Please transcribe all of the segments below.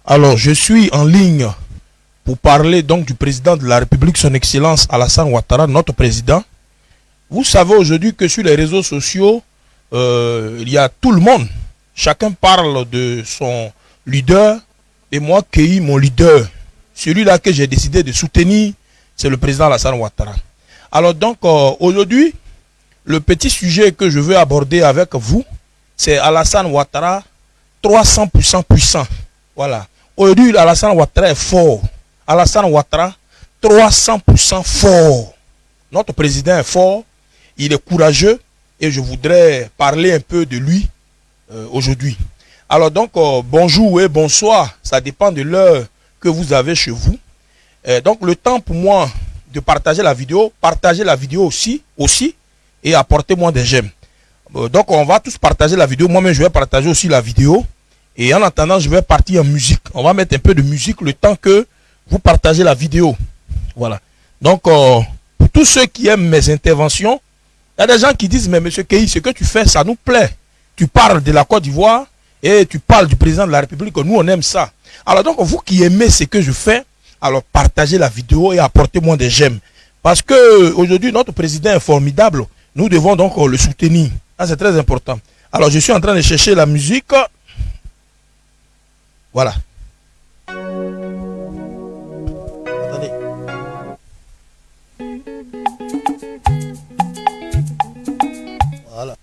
Alors, je suis en ligne pour parler donc du président de la République, son Excellence Alassane Ouattara, notre président. Vous savez aujourd'hui que sur les réseaux sociaux, il y a tout le monde. Chacun parle de son leader et moi, qui mon leader, celui-là que j'ai décidé de soutenir, c'est le président Alassane Ouattara. Alors donc, aujourd'hui, le petit sujet que je veux aborder avec vous, c'est Alassane Ouattara 300% puissant. Voilà. Aujourd'hui, Alassane Ouattara est fort. Alassane Ouattara 300% fort. Notre président est fort, il est courageux et je voudrais parler un peu de lui aujourd'hui. Alors donc, bonjour et bonsoir, ça dépend de l'heure que vous avez chez vous. Donc le temps pour moi de partager la vidéo, aussi et apportez-moi des j'aime. Donc on va tous partager la vidéo, moi-même je vais partager aussi la vidéo. Et en attendant, je vais partir en musique. On va mettre un peu de musique le temps que vous partagez la vidéo. Voilà. Donc, pour tous ceux qui aiment mes interventions, il y a des gens qui disent, mais monsieur Kei, ce que tu fais, ça nous plaît. Tu parles de la Côte d'Ivoire et tu parles du président de la République. Nous, on aime ça. Alors donc, vous qui aimez ce que je fais, alors partagez la vidéo et apportez-moi des j'aime. Parce que aujourd'hui, notre président est formidable. Nous devons donc le soutenir. Ah, c'est très important. Alors, je suis en train de chercher la musique. Voilà. Attendez. Voilà.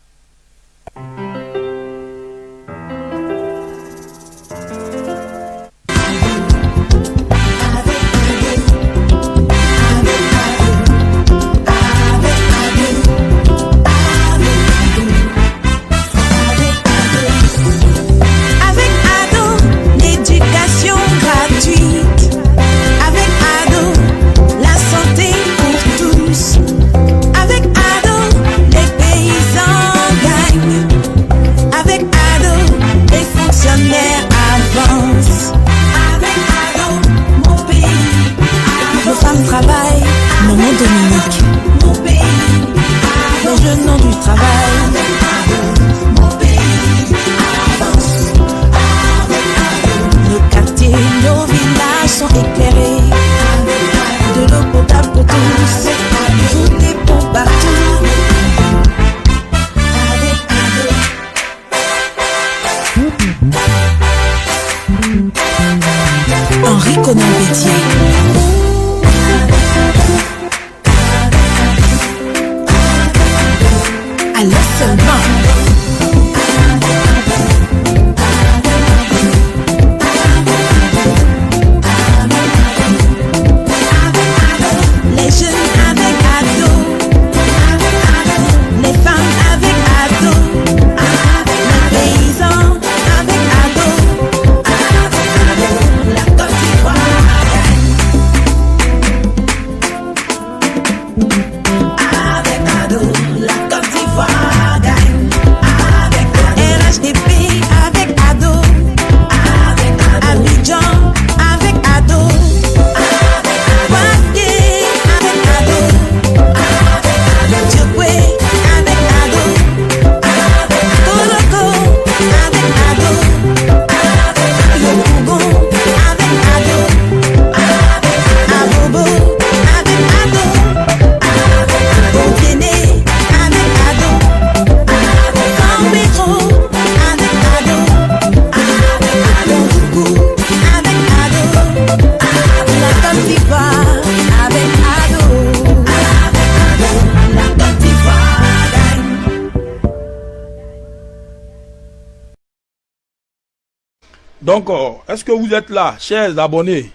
Donc, est-ce que vous êtes là, chers abonnés?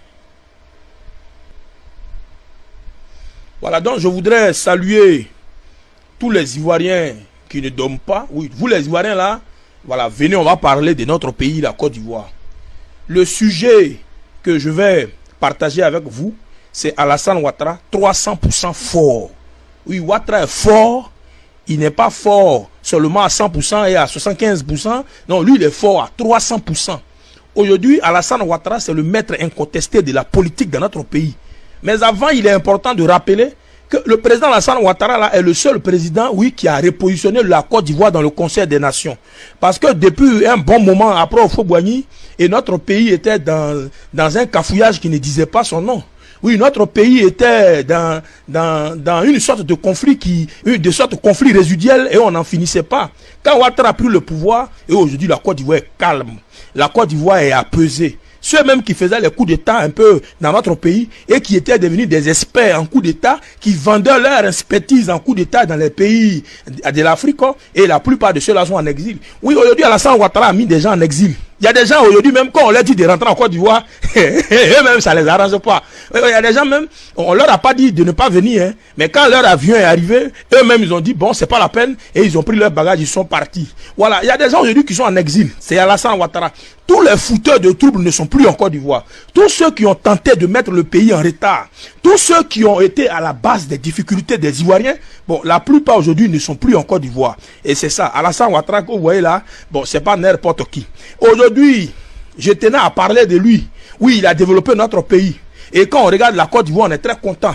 Voilà, donc je voudrais saluer tous les Ivoiriens qui ne dorment pas. Oui, vous les Ivoiriens là, voilà, venez, on va parler de notre pays, la Côte d'Ivoire. Le sujet que je vais partager avec vous, c'est Alassane Ouattara, 300% fort. Oui, Ouattara est fort, il n'est pas fort seulement à 100% et à 75%. Non, lui, il est fort à 300%. Aujourd'hui, Alassane Ouattara, c'est le maître incontesté de la politique dans notre pays. Mais avant, il est important de rappeler que le président Alassane Ouattara là, est le seul président, oui, qui a repositionné la Côte d'Ivoire dans le Conseil des Nations. Parce que depuis un bon moment, après Houphouët-Boigny, et notre pays était dans un cafouillage qui ne disait pas son nom. Oui, notre pays était dans une sorte de conflit conflit résiduel et on n'en finissait pas. Quand Ouattara a pris le pouvoir, et aujourd'hui la Côte d'Ivoire est calme, la Côte d'Ivoire est apaisée. Ceux même qui faisaient les coups d'État un peu dans notre pays et qui étaient devenus des experts en coups d'État, qui vendaient leur expertise en coups d'État dans les pays de l'Afrique, et la plupart de ceux-là sont en exil. Oui, aujourd'hui, Alassane Ouattara a mis des gens en exil. Il y a des gens aujourd'hui, même quand on leur dit de rentrer en Côte d'Ivoire, eux-mêmes, ça les arrange pas. Il y a des gens même, on leur a pas dit de ne pas venir, hein, mais quand leur avion est arrivé, eux-mêmes, ils ont dit, bon, c'est pas la peine, et ils ont pris leur bagage, ils sont partis. Voilà, il y a des gens aujourd'hui qui sont en exil. C'est Alassane Ouattara. Tous les fouteurs de troubles ne sont plus en Côte d'Ivoire. Tous ceux qui ont tenté de mettre le pays en retard, tous ceux qui ont été à la base des difficultés des Ivoiriens, bon, la plupart aujourd'hui ne sont plus en Côte d'Ivoire. Et c'est ça, Alassane Ouattara que vous voyez là, bon, c'est pas n'importe qui. Aujourd'hui, je tenais à parler de lui. Oui, il a développé notre pays. Et quand on regarde la Côte d'Ivoire, on est très content.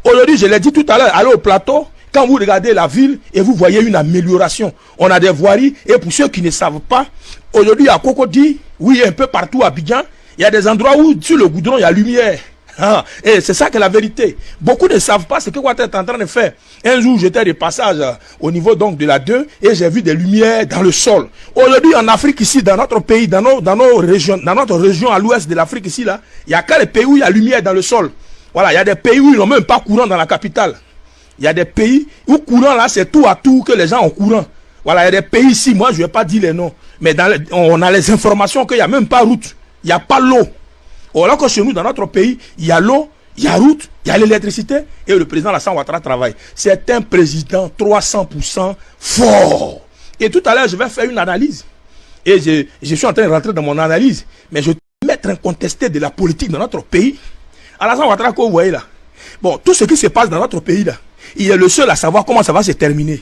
Aujourd'hui, je l'ai dit tout à l'heure, allez au plateau, quand vous regardez la ville et vous voyez une amélioration, on a des voiries. Et pour ceux qui ne savent pas, aujourd'hui à Cocody, oui, un peu partout à Abidjan, il y a des endroits où sur le goudron, il y a lumière. Ah, et c'est ça que la vérité. Beaucoup ne savent pas ce que Ouattara est en train de faire. Un jour, j'étais de passage au niveau donc de la 2 et j'ai vu des lumières dans le sol. Aujourd'hui, en Afrique ici, dans notre pays, dans nos régions, dans notre région à l'ouest de l'Afrique ici, là, il n'y a qu'à les pays où il y a lumière dans le sol. Voilà, il y a des pays où ils n'ont même pas courant dans la capitale. Il y a des pays où courant là, c'est tout à tout que les gens ont courant. Voilà, il y a des pays ici, moi je ne vais pas dire les noms, mais on a les informations qu'il n'y a même pas route, il n'y a pas l'eau. Alors que chez nous, dans notre pays, il y a l'eau, il y a route, il y a l'électricité, et le président Alassane Ouattara travaille. C'est un président 300% fort. Et tout à l'heure, je vais faire une analyse. Et je suis en train de rentrer dans mon analyse, mais je vais mettre incontesté de la politique dans notre pays. Alassane Ouattara, que vous voyez là, bon, tout ce qui se passe dans notre pays là, il est le seul à savoir comment ça va se terminer.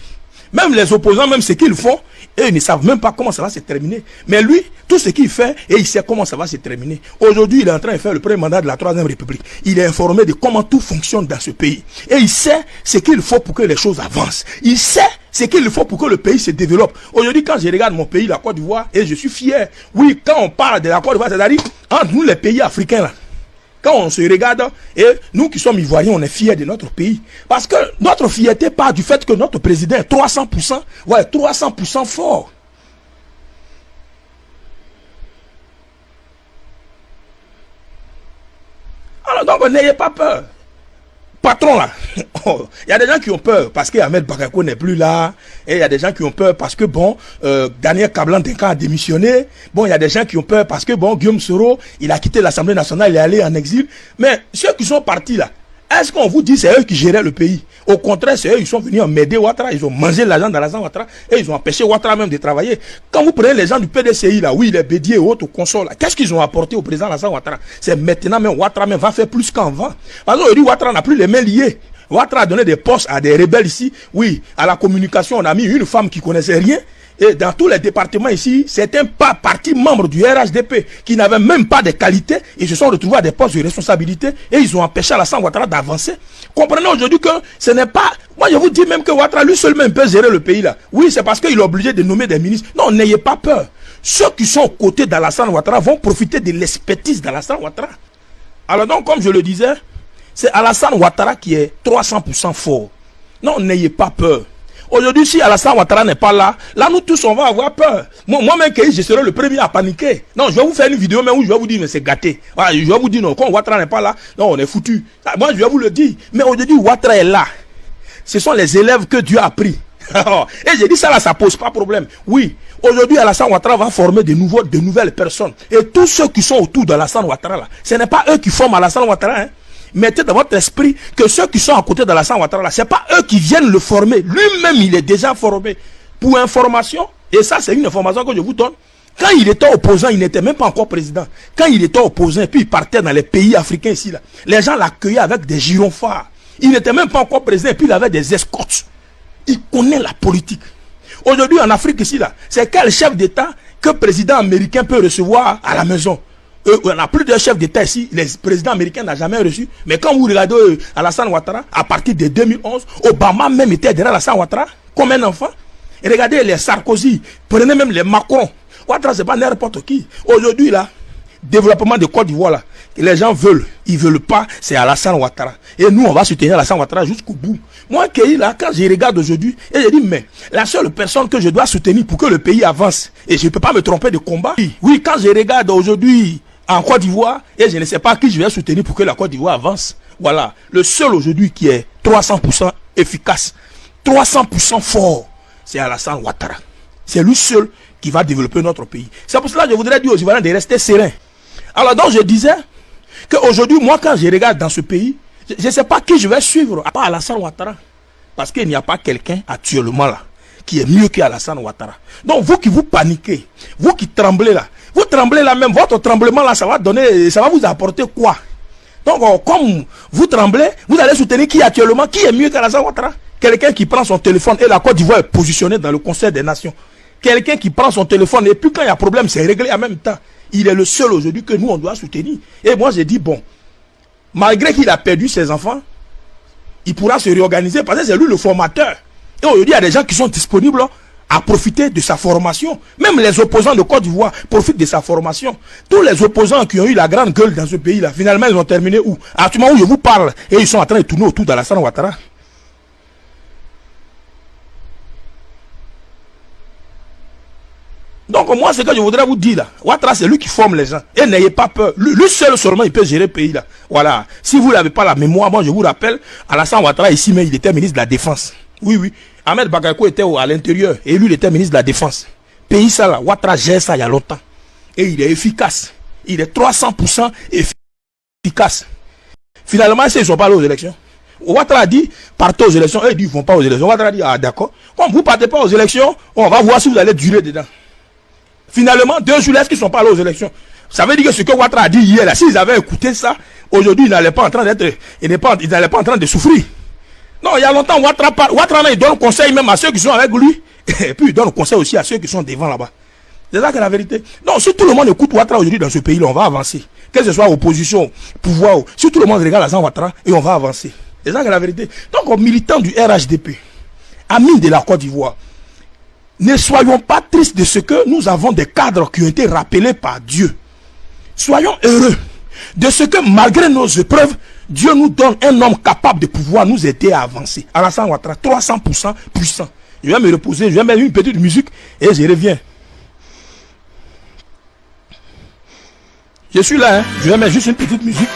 Même les opposants, même ce qu'ils font, et ils ne savent même pas comment ça va se terminer. Mais lui, tout ce qu'il fait, et il sait comment ça va se terminer. Aujourd'hui, il est en train de faire le premier mandat de la 3e République. Il est informé de comment tout fonctionne dans ce pays. Et il sait ce qu'il faut pour que les choses avancent. Il sait ce qu'il faut pour que le pays se développe. Aujourd'hui, quand je regarde mon pays, la Côte d'Ivoire, et je suis fier. Oui, quand on parle de la Côte d'Ivoire, c'est-à-dire entre nous, les pays africains, là, quand on se regarde, et nous qui sommes Ivoiriens, on est fiers de notre pays. Parce que notre fierté part du fait que notre président est 300%, ouais, 300% fort. Alors donc, n'ayez pas peur. Patron là, il y a des gens qui ont peur parce que Ahmed Bakayoko n'est plus là. Et il y a des gens qui ont peur parce que bon, Daniel Kablan-Denka a démissionné. Bon, il y a des gens qui ont peur parce que bon, Guillaume Soro, il a quitté l'Assemblée nationale, il est allé en exil. Mais ceux qui sont partis là, est-ce qu'on vous dit c'est eux qui géraient le pays? Au contraire, c'est eux qui sont venus m'aider Ouattara. Ils ont mangé l'argent d'Alassane Ouattara et ils ont empêché Ouattara même de travailler. Quand vous prenez les gens du PDCI là, oui, les Bédier et autres consoles, qu'est-ce qu'ils ont apporté au président Alassane Ouattara? C'est maintenant même Ouattara même va faire plus qu'avant. Parce qu'aujourd'hui, Ouattara n'a plus les mains liées. Ouattara a donné des postes à des rebelles ici. Oui, à la communication, on a mis une femme qui connaissait rien. Et dans tous les départements ici, certains partis membres du RHDP qui n'avaient même pas de qualité, ils se sont retrouvés à des postes de responsabilité et ils ont empêché Alassane Ouattara d'avancer. Comprenez aujourd'hui que ce n'est pas... Moi, je vous dis même que Ouattara, lui seul même peut gérer le pays là. Oui, c'est parce qu'il est obligé de nommer des ministres. Non, n'ayez pas peur. Ceux qui sont aux côtés d'Alassane Ouattara vont profiter de l'expertise d'Alassane Ouattara. Alors donc, comme je le disais, c'est Alassane Ouattara qui est 300% fort. Non, n'ayez pas peur. Aujourd'hui, si Alassane Ouattara n'est pas là, là nous tous on va avoir peur. Moi-même, je serai le premier à paniquer. Non, je vais vous faire une vidéo même où je vais vous dire, mais c'est gâté. Voilà, je vais vous dire, non, quand Ouattara n'est pas là, non, on est foutu. Moi, je vais vous le dire. Mais aujourd'hui, Ouattara est là. Ce sont les élèves que Dieu a pris. Et j'ai dit ça là, ça pose pas problème. Oui, aujourd'hui, Alassane Ouattara va former de nouvelles personnes. Et tous ceux qui sont autour d'Alassane Ouattara là, ce n'est pas eux qui forment Alassane Ouattara, hein. Mettez dans votre esprit que ceux qui sont à côté d'Alassane Ouattara, ce n'est pas eux qui viennent le former. Lui-même, il est déjà formé. Pour information, et ça c'est une information que je vous donne, quand il était opposant, il n'était même pas encore président. Quand il était opposant, et puis il partait dans les pays africains ici, là, les gens l'accueillaient avec des gyrophares. Il n'était même pas encore président, et puis il avait des escortes. Il connaît la politique. Aujourd'hui, en Afrique ici, là, c'est quel chef d'État que le président américain peut recevoir à la maison? On a plus de chefs d'État ici, les présidents américains n'ont jamais reçu. Mais quand vous regardez Alassane Ouattara, à partir de 2011, Obama même était derrière Alassane Ouattara, comme un enfant. Et regardez les Sarkozy, prenez même les Macron. Ouattara, c'est pas n'importe qui. Aujourd'hui, là, développement de Côte d'Ivoire là, que les gens veulent, ils veulent pas, c'est Alassane Ouattara. Et nous, on va soutenir Alassane Ouattara jusqu'au bout. Moi, là, quand je regarde aujourd'hui, et je dis, mais la seule personne que je dois soutenir pour que le pays avance, et je ne peux pas me tromper de combat. Oui, quand je regarde aujourd'hui en Côte d'Ivoire, et je ne sais pas qui je vais soutenir pour que la Côte d'Ivoire avance. Voilà, le seul aujourd'hui qui est 300% efficace, 300% fort, c'est Alassane Ouattara. C'est lui seul qui va développer notre pays. C'est pour cela que je voudrais dire aux Ivoiriens de rester sereins. Alors donc je disais qu'aujourd'hui, moi quand je regarde dans ce pays, je ne sais pas qui je vais suivre, à part Alassane Ouattara. Parce qu'il n'y a pas quelqu'un actuellement là qui est mieux qu'Alassane Ouattara. Donc vous qui vous paniquez, vous qui tremblez là, vous tremblez là même, votre tremblement là, ça va vous apporter quoi? Donc comme vous tremblez, vous allez soutenir qui actuellement, qui est mieux qu'Alassane Ouattara? Quelqu'un qui prend son téléphone et la Côte d'Ivoire est positionnée dans le Conseil des Nations. Quelqu'un qui prend son téléphone et puis quand il y a problème, c'est réglé en même temps. Il est le seul aujourd'hui que nous on doit soutenir. Et moi j'ai dit bon, malgré qu'il a perdu ses enfants, il pourra se réorganiser parce que c'est lui le formateur. Et aujourd'hui, il y a des gens qui sont disponibles à profiter de sa formation. Même les opposants de Côte d'Ivoire profitent de sa formation. Tous les opposants qui ont eu la grande gueule dans ce pays-là, finalement, ils ont terminé où? Actuellement où je vous parle, et ils sont en train de tourner autour d'Alassane Ouattara. Donc moi, ce que je voudrais vous dire là, Ouattara, c'est lui qui forme les gens. Et n'ayez pas peur. Lui seul seulement, il peut gérer le pays là. Voilà. Si vous n'avez pas la mémoire, moi je vous rappelle, Alassane Ouattara ici, mais il était ministre de la Défense. Oui, oui. Ahmed Bakayoko était à l'intérieur et lui, il était ministre de la Défense. Pays ça là, Ouattara gère ça il y a longtemps. Et il est efficace. Il est 300% efficace. Finalement, ils ne sont pas allés aux élections. Ouattara a dit, partez aux élections. Et ils ne vont pas aux élections. Ouattara a dit, ah d'accord. Comme vous ne partez pas aux élections, on va voir si vous allez durer dedans. Finalement, 2 jours, est-ce qu'ils ne sont pas allés aux élections? Ça veut dire que ce que Ouattara a dit hier, là, s'ils avaient écouté ça, aujourd'hui, ils n'allaient pas en train d'être, ils n'allaient pas en train de souffrir. Non, il y a longtemps, Ouattara, il donne conseil même à ceux qui sont avec lui, et puis il donne conseil aussi à ceux qui sont devant là-bas. C'est ça que la vérité. Non, si tout le monde écoute Ouattara aujourd'hui dans ce pays-là, on va avancer. Que ce soit opposition, pouvoir, si tout le monde regarde Alassane Ouattara, et on va avancer. C'est ça que la vérité. Donc, aux militants du RHDP, amis de la Côte d'Ivoire, ne soyons pas tristes de ce que nous avons des cadres qui ont été rappelés par Dieu. Soyons heureux de ce que malgré nos épreuves, Dieu nous donne un homme capable de pouvoir nous aider à avancer. Alassane Ouattara, 300% puissant. Je vais me reposer, je vais mettre une petite musique et je reviens. Je suis là, hein? Je vais mettre juste une petite musique.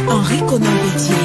Henri Conan Bédier.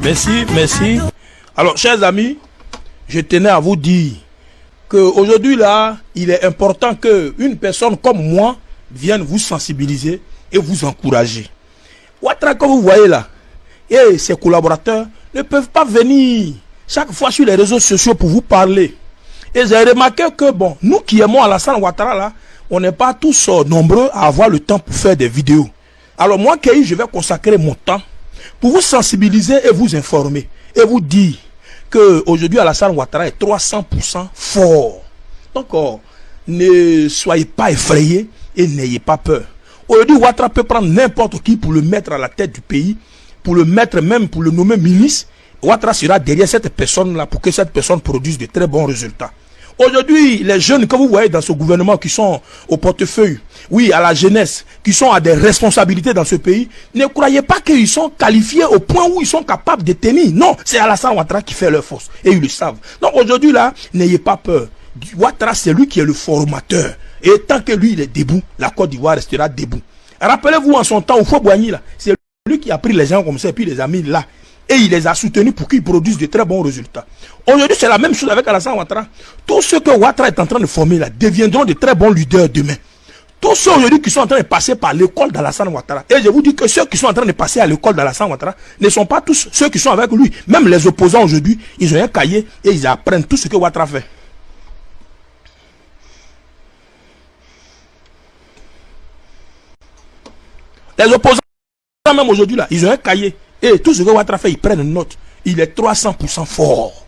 Merci, merci. Alors, chers amis, je tenais à vous dire qu'aujourd'hui, là, il est important qu'une personne comme moi vienne vous sensibiliser et vous encourager. Ouattara, que vous voyez là, et ses collaborateurs ne peuvent pas venir chaque fois sur les réseaux sociaux pour vous parler. Et j'ai remarqué que, bon, nous qui aimons Alassane Ouattara, là, on n'est pas tous nombreux à avoir le temps pour faire des vidéos. Alors moi, Kei, je vais consacrer mon temps pour vous sensibiliser et vous informer. Et vous dire qu'aujourd'hui, Alassane Ouattara est 300% fort. Donc, ne soyez pas effrayés et n'ayez pas peur. Aujourd'hui, Ouattara peut prendre n'importe qui pour le mettre à la tête du pays, pour le mettre même, pour le nommer ministre. Ouattara sera derrière cette personne-là pour que cette personne produise de très bons résultats. Aujourd'hui, les jeunes que vous voyez dans ce gouvernement qui sont au portefeuille, oui, à la jeunesse, qui sont à des responsabilités dans ce pays, ne croyez pas qu'ils sont qualifiés au point où ils sont capables de tenir. Non, c'est Alassane Ouattara qui fait leur force. Et ils le savent. Donc aujourd'hui, là, n'ayez pas peur. Ouattara, c'est lui qui est le formateur. Et tant que lui, il est debout, la Côte d'Ivoire restera debout. Rappelez-vous, en son temps, au Fouet-Boigny, là, c'est lui qui a pris les gens comme ça, et puis les a mis là. Et il les a soutenus pour qu'ils produisent de très bons résultats. Aujourd'hui, c'est la même chose avec Alassane Ouattara. Tous ceux que Ouattara est en train de former là deviendront de très bons leaders demain. Tous ceux aujourd'hui qui sont en train de passer par l'école d'Alassane Ouattara. Et je vous dis que ceux qui sont en train de passer à l'école d'Alassane Ouattara ne sont pas tous ceux qui sont avec lui. Même les opposants aujourd'hui, ils ont un cahier et ils apprennent tout ce que Ouattara fait. Les opposants, même aujourd'hui là, ils ont un cahier. Et tout ce que Ouattara fait, ils prennent une note. Il est 300% fort.